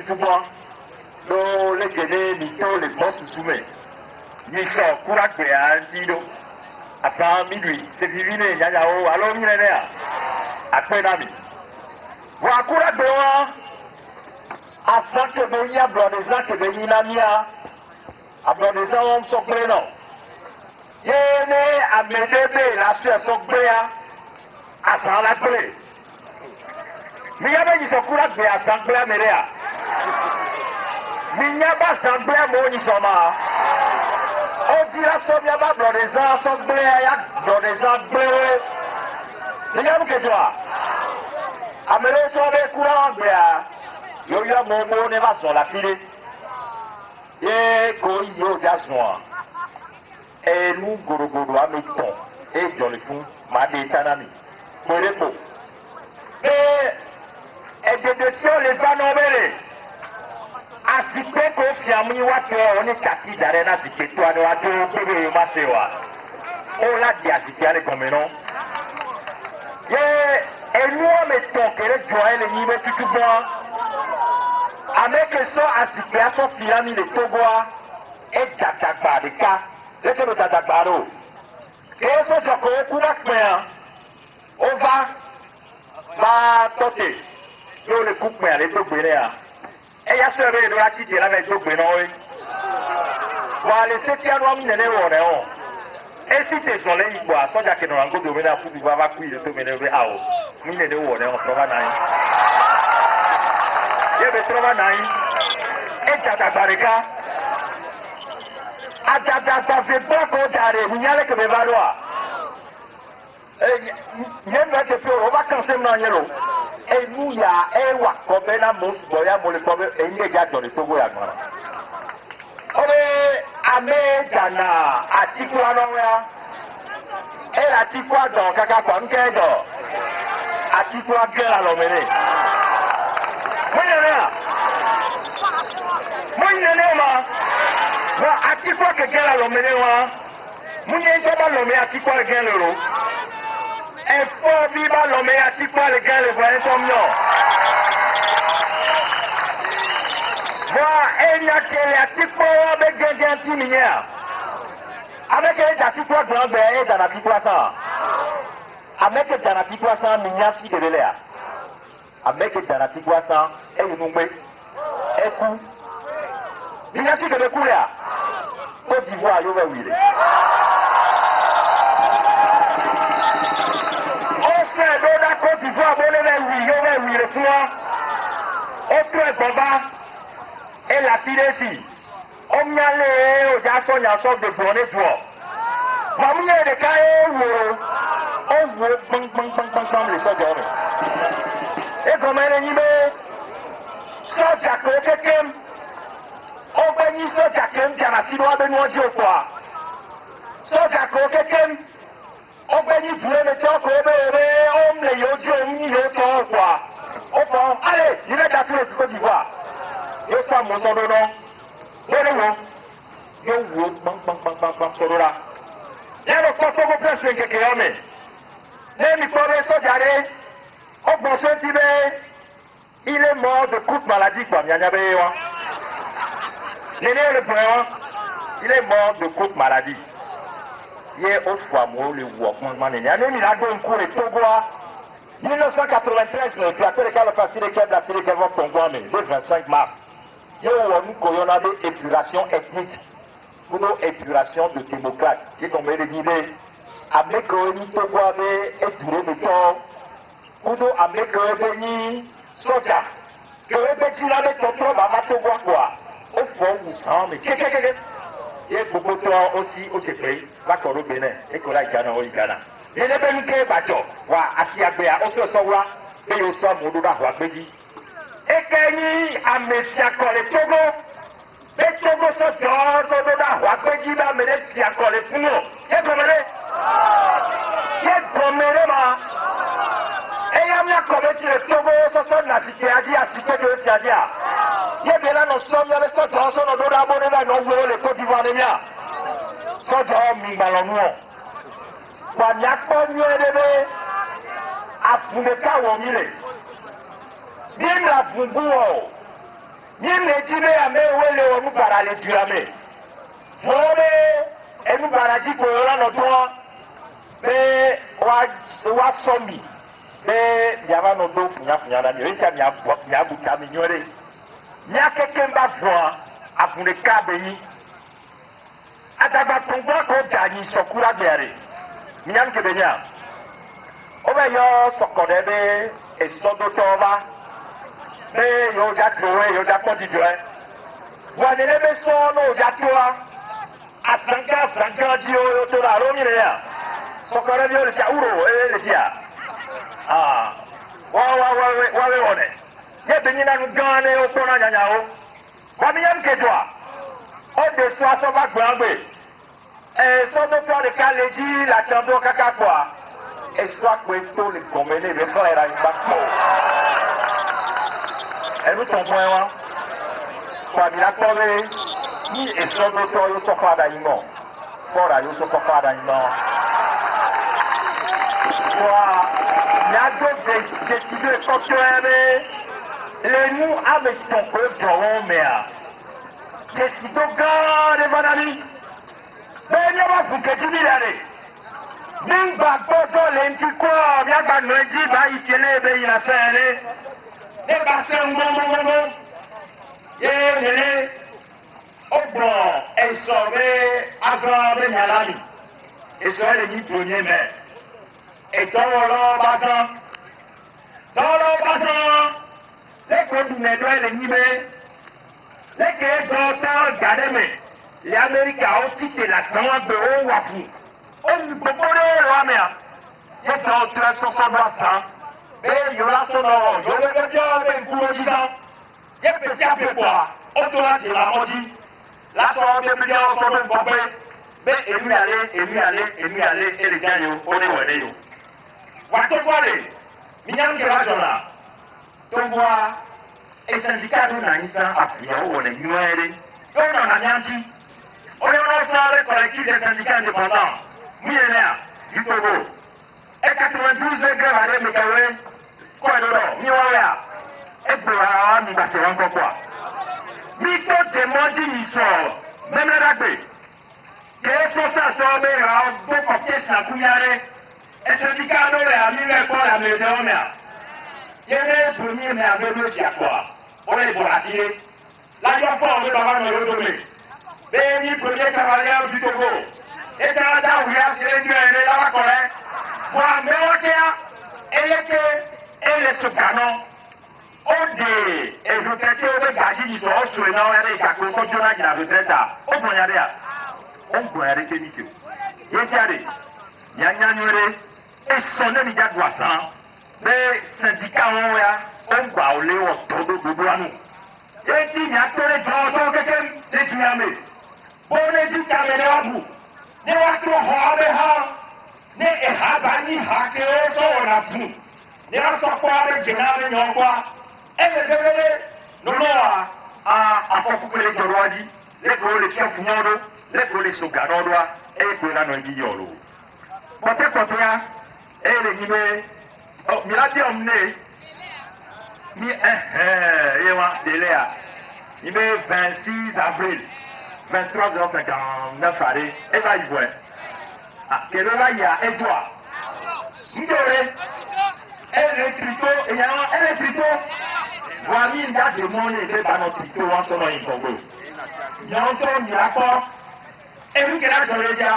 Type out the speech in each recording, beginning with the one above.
tu vois, dans les guenilles, les bosses soumets. Ni ça, courage, dido. Après minuit, c'est diviné, il y a alors il est là. Après l'ami. Voilà, courage, afin que de y avoir des gens que de y a après des gens, on s'en prénom. Il est à m'aider, la sueur son béa, à s'en la clé. Mais il y avait du courage, mais à s'en blâmer. Mais il n'y a pas s'en blâmer, on y s'en va. On dit la somme, il y a pas dans les gens, s'en blâmer, dans les gens blâmer. Il y a que toi. Amenez toi avec courant, béa. Yo ya mon mot ne va sur la file. Et quand il y a des gens, et nous, Gorogodo, à mes tons, et dans le fond, ma détanami. Pour les pots. Et des décisions, les anommés. Assistez qu'au fiamoui, on est cassé d'arène, assistez toi, nous avons deux matéois. On l'a dit, assistez à les comménons. Et nous, mettons que les joints, les niveaux, tout bon. Avec ça, assistez à son fiami, les Togois, et Tatagba, les cas. Laissez-le Tatagbaro. Et ça, je connais pour la on va tenter. Yo le coupe mais les Togois. Et il y a ce réveil de la cité là avec Togois. Voilà, les septièmes hommes, ils n'ont pas. Et si tu es sur les Ibois, ça, j'ai que nous avons dominé à foutre du baba couille de Togois. Ah, nous n'avons pas. On trouve un il y avait trop naïf. Et Tatabareka. Adadada fait pas qu'on t'arrête. Vous n'y allez que mes valois. Il y a une peu, on va cancer dans yellow. Et nous, il y a un wak, comme un mousse, boya, mon le et il y a déjà dans le Togo à moi. On est Amé Dana, à Tikwa Noya. Et la Tikwa dans Kakakwa Nkedo. À Tikwa Guerre à l'Omene. Ati kwa que gela lo mene wa munye ntoba lo me ati kwa gela lo e fo bi ba lo me ati kwa le gela wa entomyo wa enya kele ati kwa be genge anti minya avec les ati kwa grand be e dana ati kwa sa avec les dana ati kwa sa minya si de lea avec les dana ati kwa sa e yunugbe e ku minya si de ku lea Côte d'Ivoire, il va où il est. On fait de la Côte d'Ivoire, on est où il est. Autre baba et la Tibétie. On y allait au Jasson, il y a une sorte de bonnet pour. Maman, il y a des cahiers où on voit bang, bang, bang, bang, bang, les soldats. Et comme un ennemi, soldats, quelqu'un. On bénit ce quelqu'un qui a la sinois de nous dire quoi. Ce quelqu'un, on bénit pour le temps qu'on on les yodios, on y a quoi. On prend, allez, il est à tous les Côte d'Ivoire. Il y a ça, mon son de nom. Donnez-moi. Il y a où, bang, bang, bang, bang, bang, sur là. Il y a le coton qu'on peut se faire quelqu'un, mais. Les microbes sont jarés. On pense un petit peu. Il est mort de coup de maladie, quoi. Il y a un le point, il est mort de courte maladie. Il est au fois mort le Walkman. Il y a même un cours de Togo. 1993, le plateau de Carlo Facile qui a placé le Kevin Tongo, le 25 mars. Il y a eu une épuration ethnique, une épuration de démocrates. Qui est tombé de l'idée. Avec le Togo avait épuré le temps. Kudo avec le soja. Que le petit avait ton trône à Togo quoi. Au fond, vous semblez. Il y a beaucoup de gens aussi au Tépé, la Coro Bénin, et que là, il y a un Ghana. Il y a des gens qui sont là, assis à Béa, au Sosowa, et au Somme, au Douba, à Bédi. Et qu'il y a Messia Kole Togo, et Togo sont dans le Douba, à Bédi, là, mais les Sia Kole Puno. Il y a comme il y a comme et il y a mis à commettre le Togo, ce sont la cité à dire, à cité de Siadia. Il y a bien là, nous sommes, il y a des sortes de gens, nous avons abonné là, nous avons les Côte d'Ivoire, les miens. Sortes de gens, nous avons nous. Quand il y a pas mieux de à Fumeka ou au milieu. Bien la Fumbu, Ni me dit mais ame wele o nous parler du ame. Vole et nous parler ko la no to. Mais wa somi. Mais yaba no do funya na ni ka nya buta mi nyore. Nya kekemba fwa afune ka beni. Adagba tongbo ko jani sokura gbere. Miyan ke benya. Obe yo sokode be esodo toba. Be yo ja trowe yo ja kondijoe. Wanele be so no ja toa. Franka dio yo to la ro mi re ya. Sokore dio le ja uro le tia. Ah. Wa we one. Ye benyi na ngane o to na nyanya o. Wa miyan ke toa. O de so aso ba gbangbe. Sodo to de kaleji la chambo kaka kwa. Et soit que les communes de frères à une bac. Et nous sommes moins. Quoi, il a trouvé. Ni et soit d'autres, ils sont pas d'ailleurs. Fort à ils sont pas d'ailleurs. Quoi, il y a d'autres décisions construire. Les nous avec ton peuple, mais décisions grandes, mon ami. Ben, il y a pas que tu dis d'aller. Nimba bodo lenti kwa miaga nweji ba ikele be ina fere ne ba se ngomongombo ye nele ogbo esobe agrabe nyalami esobe ni tonye me etoro badan le ko dune do ele ni be le ke do ta gademe l'Amérique a aussi la sanwa be o wafu on peut pas le voir. Il y a très souvent ça. Mais il y a sonore. Je le bien avec vous le disant. Il y a petit à peu quoi. On doit dire la maudit. La sonore de bien on s'en même compris. Mais et lui aller et les gagnants on est ouais. Wato kwale. Minyam ke la jona. Tongwa et syndicat nous n'anissa Afrique on est nuéré. On en a nyanti. On est ensemble le collectif des syndicats indépendants. Millénaire du Togo. Et 92 degrés à l'Émekawe. Quoi de l'eau? Miwaya. Et Boara, nous battons encore quoi? Mito demande une sort. Même la ragbe. Que sont ça sort, mais beaucoup de pièces à Kouyare. Et syndicat nous a mis les corps à Médéomea. Il y a les premiers, mais avec le quoi? On est pour attirer. Là, il y a fort de Baba nous retourner. Mais ni premier cavalier du Togo. Et dans la où il y a ces deux et la colère, voilà, mais on et les sous-canons, on dit, et je traite au gagé, ils sont sur les noms, et les cacos, quand on a dit la retraite, on peut y aller, on peut y arrêter, monsieur. Il y a des, il y a et son ami d'Aguassan, les syndicats, on va au léo, tout de douanou. Et il y a tous les gens, quelqu'un, des tuamés. Bon, les dit qu'à vous. Ne watu hobe ha ne ehabani hake so na fu ne asokwa be jenare nyongwa debele no afokupele jorwaji le ko le chef nyodo le ko le sugarodwa ko na no ngiyoro bote kotoya le nibe o miradi omne ni yewa delea nibe 26 avril 23h59 faré, et va y voir. Ah, quelle là il y a, et toi? M'doré, elle est plutôt, elle est plutôt, voilà, il y a des mondes, et des banaux plutôt, en son nom, il faut que. Il y a encore, il y a encore, et vous qui l'avez déjà déjà,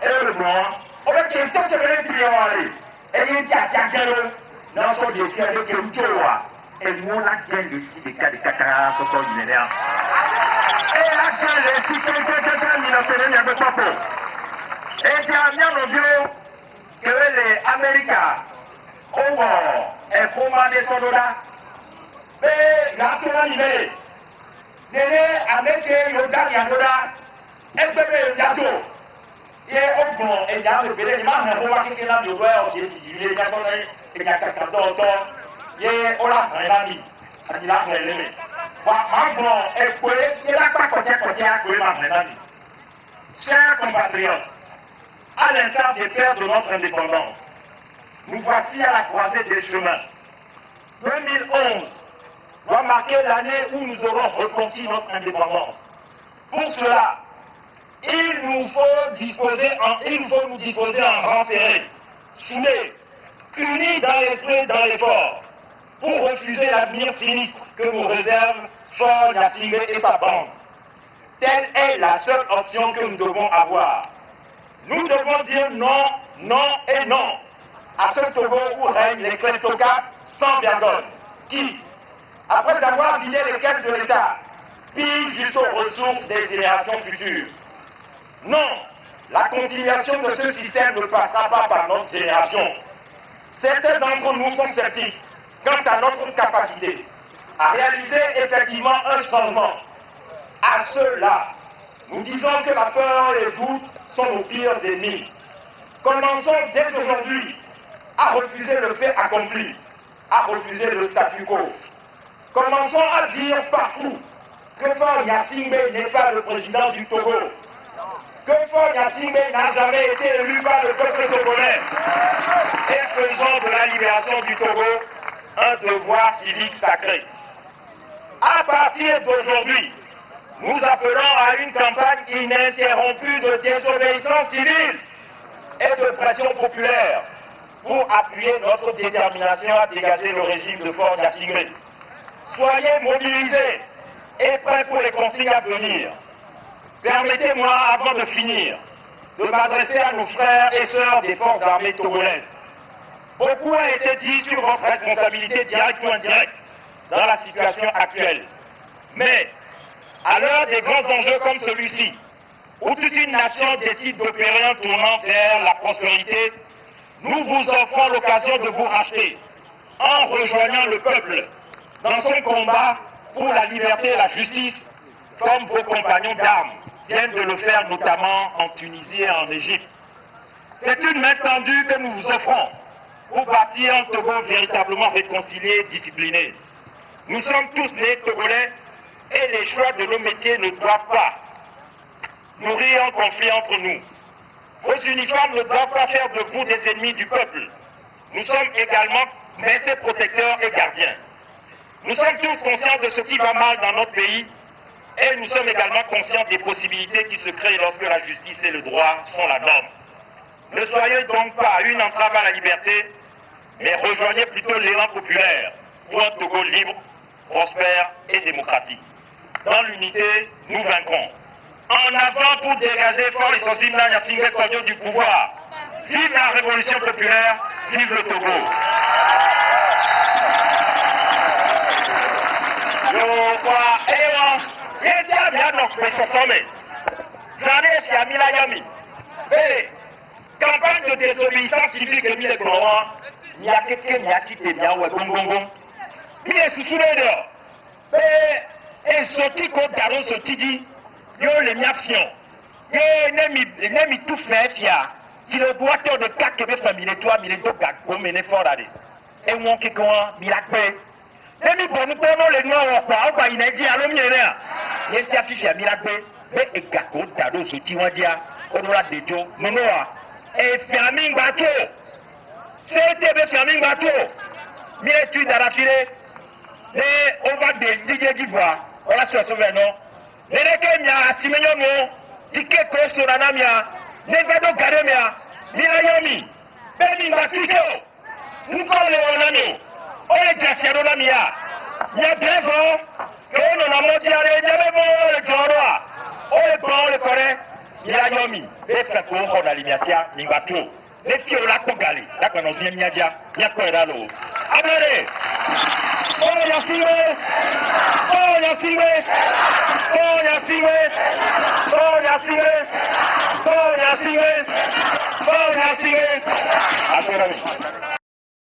et le blanc, on va qu'il y ait tout de même prier, et il y a quelqu'un, dans son défi, avec un tour, et nous, la gagne ici, des cas de cataractes, ce sont millénaires. Et la gueule, si quelqu'un n'y a pas de avec papa. Et bien, nous disons que les Américains ont commandé son dollar. Mais la tour arrivée, les Américains ont gagné un dollar. Et bébé, gâteau. Et au bon, et dans le bébé, il m'a envoyé quelqu'un dans le web, il y a sonné, il y a quelqu'un d'autre. Et on l'a vraiment il a fait chers compatriotes, à l'instar des pères de notre indépendance, nous voici à la croisée des chemins. 2011, doit marquer l'année où nous aurons reconquis notre indépendance. Pour cela, il nous faut nous disposer en rang serré, soudés, unis dans l'esprit et dans l'effort, pour refuser l'avenir sinistre que nous réserve Faure Gnassingbé et sa bande. Telle est la seule option que nous devons avoir. Nous devons dire non, non et non à ce Togo où règnent les kleptocrates sans vergogne, qui, après avoir vidé les caisses de l'État, pillent jusqu'aux ressources des générations futures. Non, la continuation de ce système ne passera pas par notre génération. Certains d'entre nous sont sceptiques quant à notre capacité à réaliser effectivement un changement. À ceux-là, nous disons que la peur et les doutes sont nos pires ennemis. Commençons dès aujourd'hui à refuser le fait accompli, à refuser le statu quo. Commençons à dire partout que Faure Gnassingbé n'est pas le président du Togo, que Faure Gnassingbé n'a jamais été élu par le peuple togolais, et faisons de la libération du Togo un devoir civique sacré. À partir d'aujourd'hui, nous appelons à une campagne ininterrompue de désobéissance civile et de pression populaire pour appuyer notre détermination à dégager le régime de Faure Gnassingbé. Soyez mobilisés et prêts pour les consignes à venir. Permettez-moi, avant de finir, de m'adresser à nos frères et sœurs des forces armées togolaises. Beaucoup a été dit sur votre responsabilité directe ou indirecte dans la situation actuelle. Mais, à l'heure des grands enjeux comme celui-ci, où toute une nation décide d'opérer un tournant vers la prospérité, nous vous offrons l'occasion de vous racheter en rejoignant le peuple dans son combat pour la liberté et la justice, comme vos compagnons d'armes viennent de le faire notamment en Tunisie et en Égypte. C'est une main tendue que nous vous offrons pour bâtir un Togo véritablement réconcilié et discipliné. Nous sommes tous nés Togolais et les choix de nos métiers ne doivent pas nourrir un conflit entre nous. Vos uniformes ne doivent pas faire de vous des ennemis du peuple. Nous sommes également maîtres protecteurs et gardiens. Nous sommes tous conscients de ce qui va mal dans notre pays et nous sommes également conscients des possibilités qui se créent lorsque la justice et le droit sont la norme. Ne soyez donc pas une entrave à la liberté, mais rejoignez plutôt l'élan populaire pour un Togo libre, prospère et démocratique. Dans l'unité, nous vaincrons. En avant pour dégager Faure Gnassingbé Kodjo du pouvoir. Vive la révolution populaire, vive le Togo. Campagne de désobéissance civique et mille gloires, il y a quelqu'un qui a quitté bien ou gongongon. Il est sous le et sorti comme Daron sorti dit, yo les miafions, yo n'aime tout fait fia, qui le boiteur de cac que famille toi, mais les deux gars comme une effort à et mon qui quoi, miracle. Demi pour nous prenons les noirs ou quoi, il a dit à l'homme rien. Il y a affiché à miracle, mais et gâteau Daron sorti on dit, on doit de Joe, non et ferming bateau. C'était le ferming bateau. Mais tu as raffiné. Et on va dédier du bois. On a sur ce vénon. Les Kenya, Simeon, Tike Kosoranamia, Nevado Garemia, Nilayomi, Benin Batiko. Nous sommes les Onano. On est Gassiaronamia. Il y a des vents. On a monté à les Joroa. On est bon, on est correct. Nilayomi, les frères on a l'imiatia, Ningato. Les filles de la Kogali, la Konosia Niadia, Yakoralo. Abré! Oh Gnassingbé! Oh Gnassingbé! Oh Gnassingbé! Oh Gnassingbé! Oh Gnassingbé! Oh Gnassingbé!